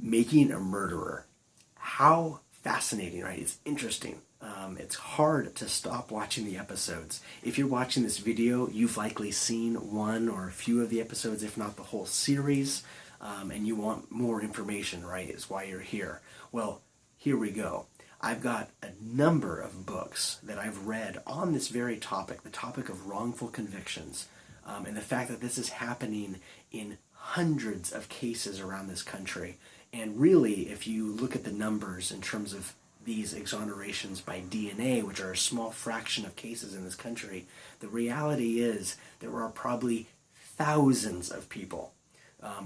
Making a murderer. How fascinating, right? It's interesting. It's hard to stop watching the episodes. If you're watching this video, you've likely seen one or a few of the episodes, if not the whole series, and you want more information, right? Is why you're here. Well, here we go. I've got a number of books that I've read on this very topic, the topic of wrongful convictions, and the fact that this is happening in hundreds of cases around this country. And really, if you look at the numbers in terms of these exonerations by DNA, which are a small fraction of cases in this country, the reality is there are probably thousands of people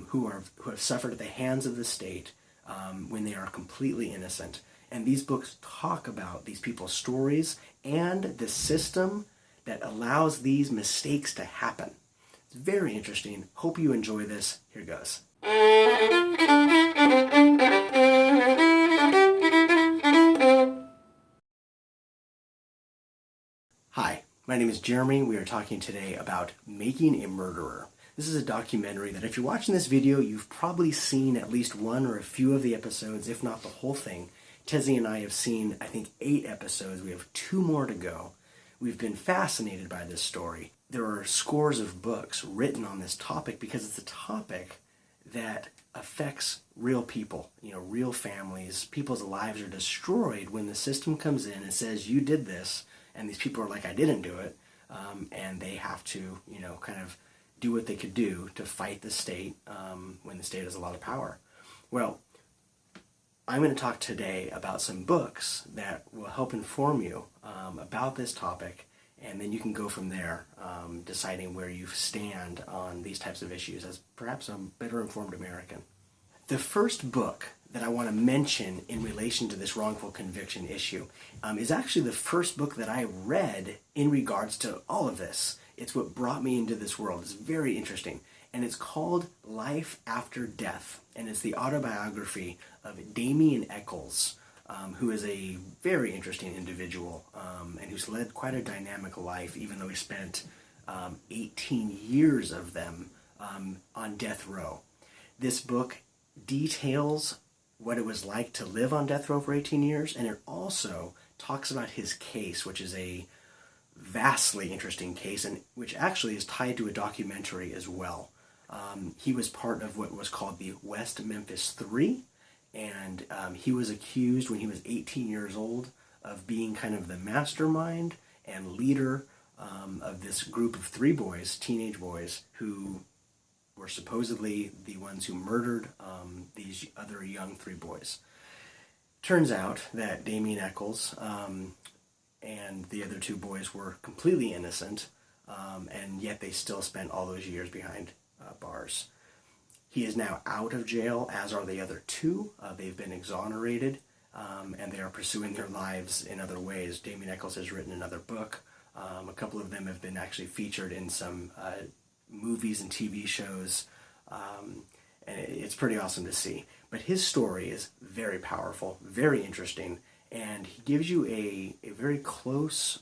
who have suffered at the hands of the state when they are completely innocent. And these books talk about these people's stories and the system that allows these mistakes to happen. It's very interesting. Hope you enjoy this. Here goes. Hi, my name is Jeremy. We are talking today about Making a Murderer. This is a documentary that if you're watching this video, you've probably seen at least one or a few of the episodes, if not the whole thing. Tezzy and I have seen, I think, 8 episodes. We have 2 more to go. We've been fascinated by this story. There are scores of books written on this topic because it's a topic that affects real people, real families. People's lives are destroyed when the system comes in and says, you did this, and these people are like, I didn't do it, and they have to, kind of do what they could do to fight the state when the state has a lot of power. Well, I'm going to talk today about some books that will help inform you about this topic, and then you can go from there, deciding where you stand on these types of issues as perhaps a better informed American. The first book that I want to mention in relation to this wrongful conviction issue is actually the first book that I read in regards to all of this. It's what brought me into this world. It's very interesting. And it's called Life After Death. And it's the autobiography of Damien Echols, who is a very interesting individual and who's led quite a dynamic life, even though he spent 18 years of them on death row. This book details what it was like to live on death row for 18 years, and it also talks about his case, which is a vastly interesting case, and which actually is tied to a documentary as well. He was part of what was called the West Memphis 3, and he was accused when he was 18 years old of being kind of the mastermind and leader of this group of 3 boys, teenage boys, who were supposedly the ones who murdered these other young 3 boys. Turns out that Damien Echols and the other 2 boys were completely innocent, and yet they still spent all those years behind bars. He is now out of jail, as are the other 2. They've been exonerated, and they are pursuing their lives in other ways. Damien Echols has written another book. A couple of them have been actually featured in some movies and TV shows, and it's pretty awesome to see. But his story is very powerful, very interesting, and he gives you a very close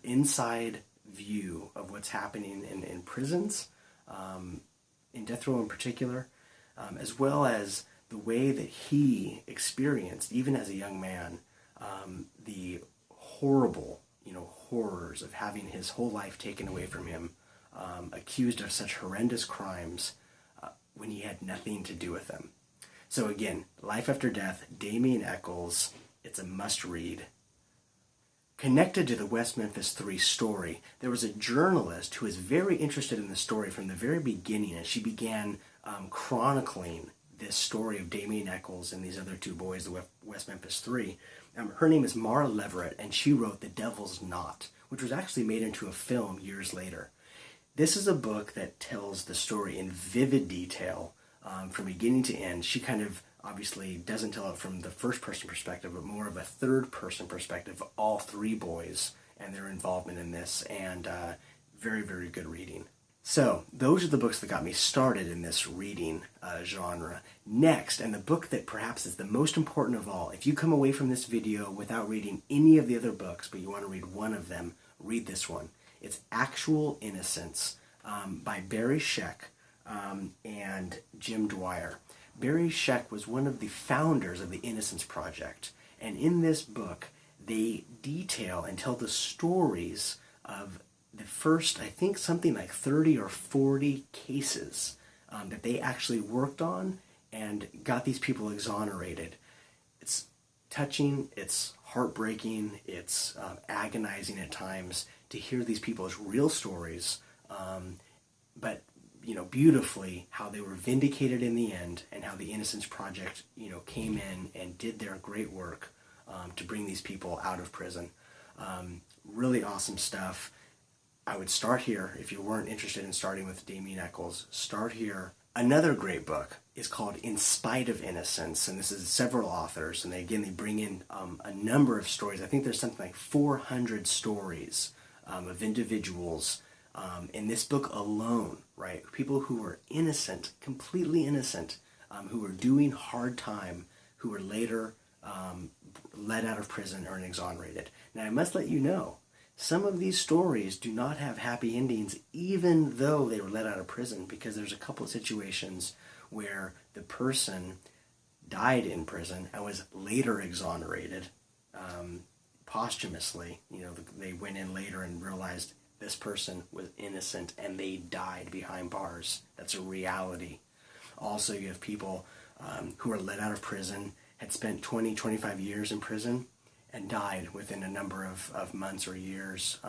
inside view of what's happening in prisons, in death row in particular, as well as the way that he experienced, even as a young man, the horrible, horrors of having his whole life taken away from him, accused of such horrendous crimes when he had nothing to do with them. So again, Life After Death, Damien Echols, it's a must-read. Connected to the West Memphis 3 story, there was a journalist who was very interested in the story from the very beginning, and she began chronicling this story of Damien Echols and these other 2 boys, the West Memphis 3. Her name is Mara Leverett, and she wrote The Devil's Knot, which was actually made into a film years later. This is a book that tells the story in vivid detail from beginning to end. She kind of obviously doesn't tell it from the first-person perspective, but more of a third-person perspective of all 3 boys and their involvement in this, and very, very good reading. So, those are the books that got me started in this reading genre. Next, and the book that perhaps is the most important of all, if you come away from this video without reading any of the other books, but you want to read one of them, read this one. It's Actual Innocence by Barry Scheck and Jim Dwyer. Barry Scheck was one of the founders of the Innocence Project, and in this book, they detail and tell the stories of the first, I think, something like 30 or 40 cases that they actually worked on and got these people exonerated. It's touching, it's heartbreaking, it's agonizing at times to hear these people's real stories, but beautifully how they were vindicated in the end, and how the Innocence Project came in and did their great work to bring these people out of prison. Really awesome stuff. I would start here. If you weren't interested in starting with Damien Echols, start here. Another great book is called In Spite of Innocence, and this is several authors, and they bring in a number of stories. I think there's something like 400 stories of individuals in this book alone, right? People who were innocent, completely innocent, who were doing hard time, who were later let out of prison or exonerated. Now, I must let you know, some of these stories do not have happy endings, even though they were let out of prison, because there's a couple of situations where the person died in prison and was later exonerated posthumously. They went in later and realized this person was innocent and they died behind bars. That's a reality. Also, you have people who are let out of prison, had spent 20, 25 years in prison, and died within a number of months or years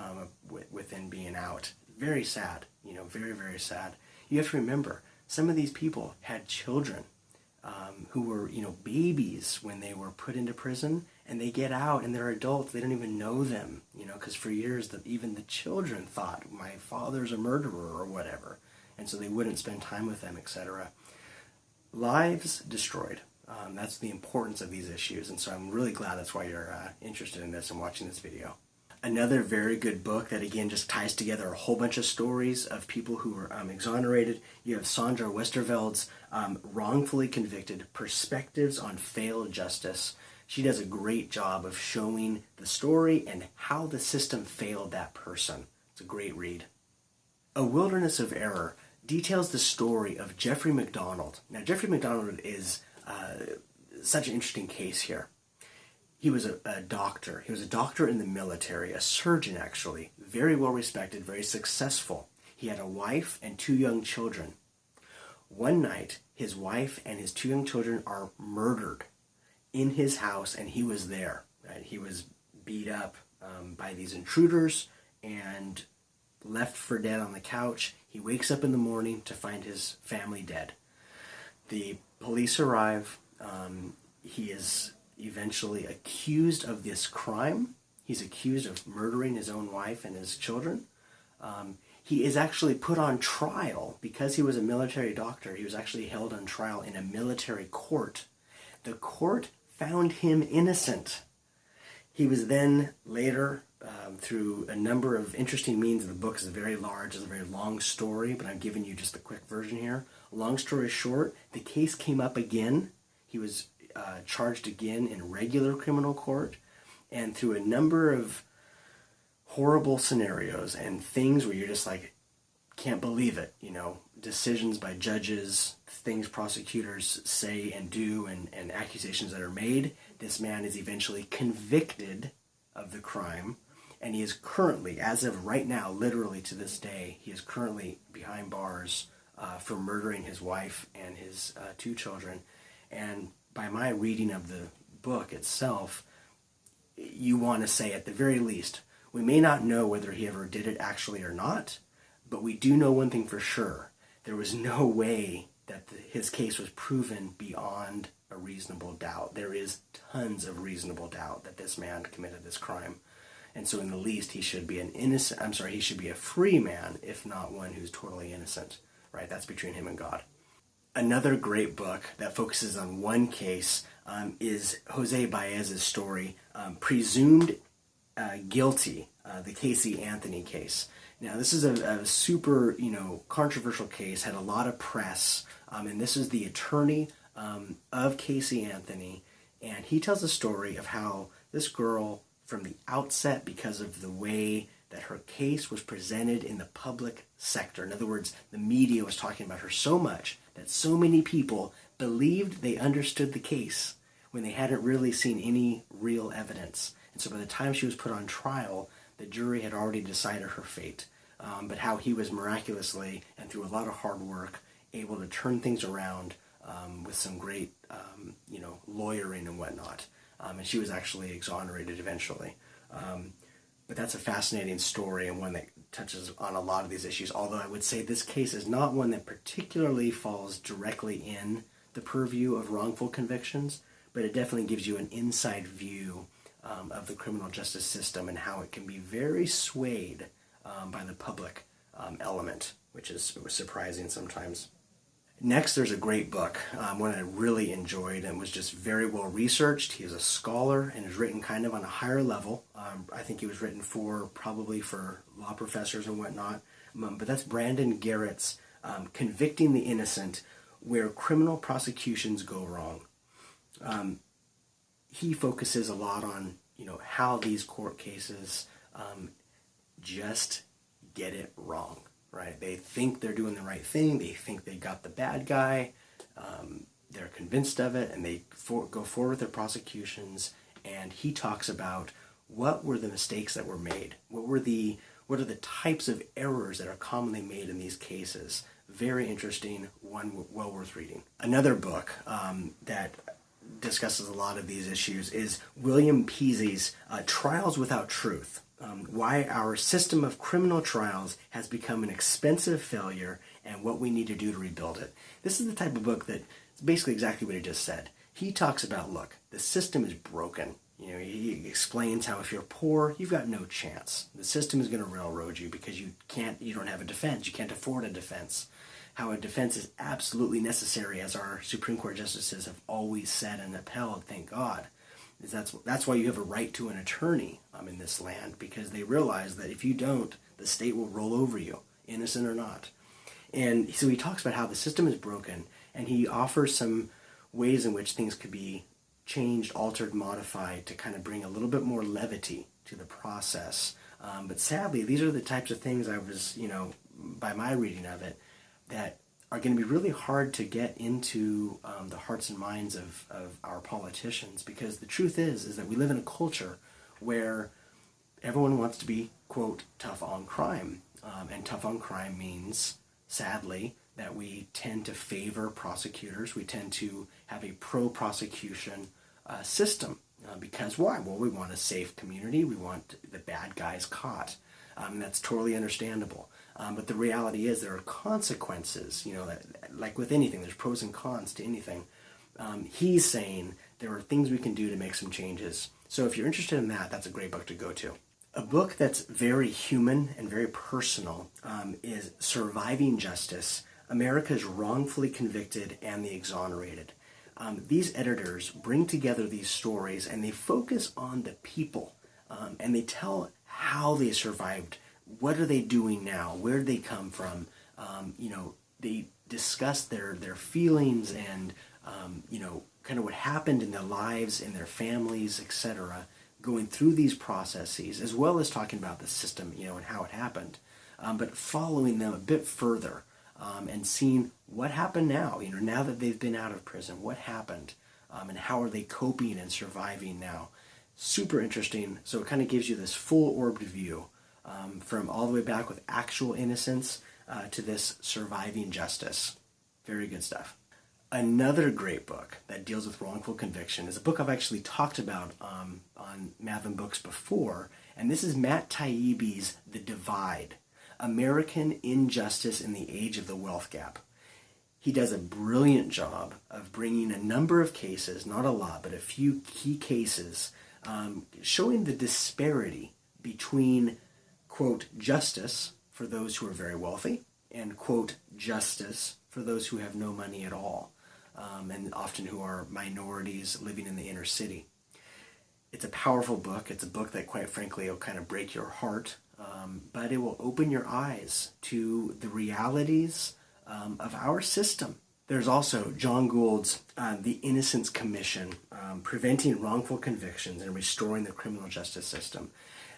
within being out. Very sad, very, very sad. You have to remember, some of these people had children who were, babies when they were put into prison, and they get out and they're adults. They don't even know them, because for years even the children thought my father's a murderer or whatever, and so they wouldn't spend time with them, etc. Lives destroyed. That's the importance of these issues, and so I'm really glad that's why you're interested in this and watching this video. Another very good book that, again, just ties together a whole bunch of stories of people who were exonerated. You have Sandra Westerveld's Wrongfully Convicted: Perspectives on Failed Justice. She does a great job of showing the story and how the system failed that person. It's a great read. A Wilderness of Error details the story of Jeffrey MacDonald. Now, Jeffrey MacDonald is such an interesting case here. He was a doctor. He was a doctor in the military, a surgeon actually, very well respected, very successful. He had a wife and 2 young children. One night, his wife and his 2 young children are murdered in his house, and he was there. Right? He was beat up by these intruders and left for dead on the couch. He wakes up in the morning to find his family dead. The police arrive. He is eventually accused of this crime. He's accused of murdering his own wife and his children. He is actually put on trial because he was a military doctor. He was actually held on trial in a military court. The court found him innocent. He was then later, through a number of interesting means, the book is very large, it's a very long story, but I'm giving you just the quick version here. Long story short, the case came up again. He was charged again in regular criminal court, and through a number of horrible scenarios and things where you're just like, can't believe it, decisions by judges, things prosecutors say and do, and accusations that are made, this man is eventually convicted of the crime, and he is currently, as of right now, literally to this day, he is currently behind bars for murdering his wife and his 2 children. And by my reading of the book itself, you want to say, at the very least, we may not know whether he ever did it actually or not, but we do know one thing for sure. There was no way that his case was proven beyond a reasonable doubt. There is tons of reasonable doubt that this man committed this crime. And so in the least, he should be he should be a free man, if not one who's totally innocent, right? That's between him and God. Another great book that focuses on one case is Jose Baez's story, Presumed Guilty, the Casey Anthony case. Now, this is a super, controversial case, had a lot of press, and this is the attorney of Casey Anthony, and he tells a story of how this girl, from the outset, because of the way that her case was presented in the public sector, in other words, the media was talking about her so much that so many people believed they understood the case when they hadn't really seen any real evidence. And so by the time she was put on trial, the jury had already decided her fate. But how he was miraculously, and through a lot of hard work, able to turn things around with some great, lawyering and whatnot. And she was actually exonerated eventually. But that's a fascinating story and one that touches on a lot of these issues, although I would say this case is not one that particularly falls directly in the purview of wrongful convictions, but it definitely gives you an inside view of the criminal justice system and how it can be very swayed by the public element, which was surprising sometimes. Next, there's a great book, one I really enjoyed and was just very well researched. He is a scholar and is written kind of on a higher level. I think he was written probably for law professors and whatnot. But that's Brandon Garrett's Convicting the Innocent, Where Criminal Prosecutions Go Wrong. He focuses a lot on, how these court cases just get it wrong. Right? They think they're doing the right thing. They think they got the bad guy. They're convinced of it, and they go forward with their prosecutions. And he talks about what were the mistakes that were made. What are the types of errors that are commonly made in these cases. Very interesting, one well worth reading. Another book that discusses a lot of these issues is William Peasy's Trials Without Truth. Why our system of criminal trials has become an expensive failure and what we need to do to rebuild it. This is the type of book that is basically exactly what he just said. He talks about, look, the system is broken. He explains how if you're poor, you've got no chance. The system is going to railroad you because you don't have a defense. You can't afford a defense. How a defense is absolutely necessary, as our Supreme Court justices have always said and upheld, thank God. That's why you have a right to an attorney in this land, because they realize that if you don't, the state will roll over you, innocent or not. And so he talks about how the system is broken, and he offers some ways in which things could be changed, altered, modified to kind of bring a little bit more levity to the process. But sadly, these are the types of things I was, by my reading of it, that are going to be really hard to get into the hearts and minds of our politicians, because the truth is that we live in a culture where everyone wants to be, quote, tough on crime. And tough on crime means, sadly, that we tend to favor prosecutors. We tend to have a pro-prosecution system. Because why? Well, we want a safe community. We want the bad guys caught. And that's totally understandable. But the reality is there are consequences, like with anything, there's pros and cons to anything. He's saying there are things we can do to make some changes. So if you're interested in that, that's a great book to go to. A book that's very human and very personal is Surviving Justice, America's Wrongfully Convicted and the Exonerated. These editors bring together these stories and they focus on the people and they tell how they survived. What are they doing now? Where did they come from? They discuss their feelings and, kind of what happened in their lives, in their families, etc., going through these processes, as well as talking about the system, and how it happened, but following them a bit further and seeing what happened now, now that they've been out of prison, what happened, and how are they coping and surviving now. Super interesting. So it kind of gives you this full-orbed view from all the way back with actual innocence to this surviving justice. Very good stuff. Another great book that deals with wrongful conviction is a book I've actually talked about on MathomBooks before, and this is Matt Taibbi's The Divide, American Injustice in the Age of the Wealth Gap. He does a brilliant job of bringing a number of cases, not a lot, but a few key cases, showing the disparity between, quote, justice for those who are very wealthy and, quote, justice for those who have no money at all, and often who are minorities living in the inner city. It's a powerful book. It's a book that, quite frankly, will kind of break your heart, but it will open your eyes to the realities of our system. There's also John Gould's The Innocence Commission, Preventing Wrongful Convictions and Restoring the Criminal Justice System.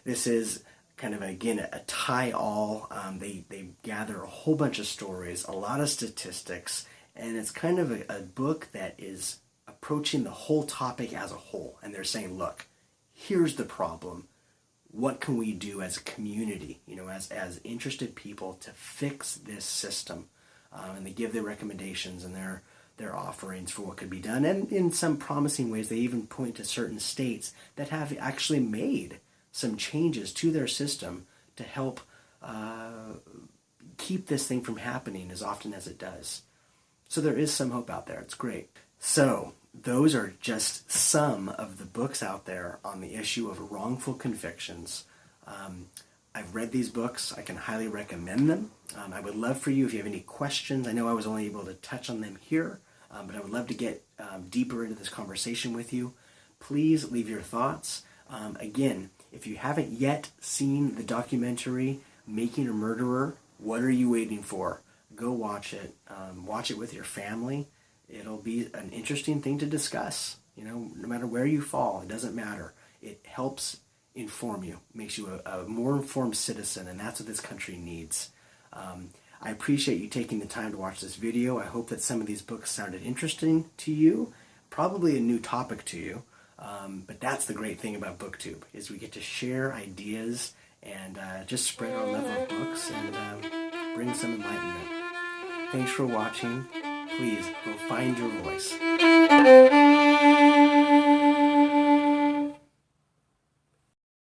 This is kind of, again, a tie-all. They gather a whole bunch of stories, a lot of statistics, And it's kind of a book that is approaching the whole topic as a whole. And they're saying, look, here's the problem. What can we do as a community, as interested people to fix this system? And they give their recommendations and their offerings for what could be done. And in some promising ways, they even point to certain states that have actually made some changes to their system to help keep this thing from happening as often as it does. So there is some hope out there. It's great. So those are just some of the books out there on the issue of wrongful convictions. I've read these books. I can highly recommend them. I would love for you, if you have any questions, I know I was only able to touch on them here, but I would love to get deeper into this conversation with you. Please leave your thoughts. Again, if you haven't yet seen the documentary, Making a Murderer, what are you waiting for? Go watch it. Watch it with your family. It'll be an interesting thing to discuss. No matter where you fall, it doesn't matter. It helps inform you, makes you a more informed citizen, and that's what this country needs. I appreciate you taking the time to watch this video. I hope that some of these books sounded interesting to you, probably a new topic to you, but that's the great thing about BookTube, is we get to share ideas and just spread our love of books and bring some enlightenment. Thanks for watching. Please go find your voice.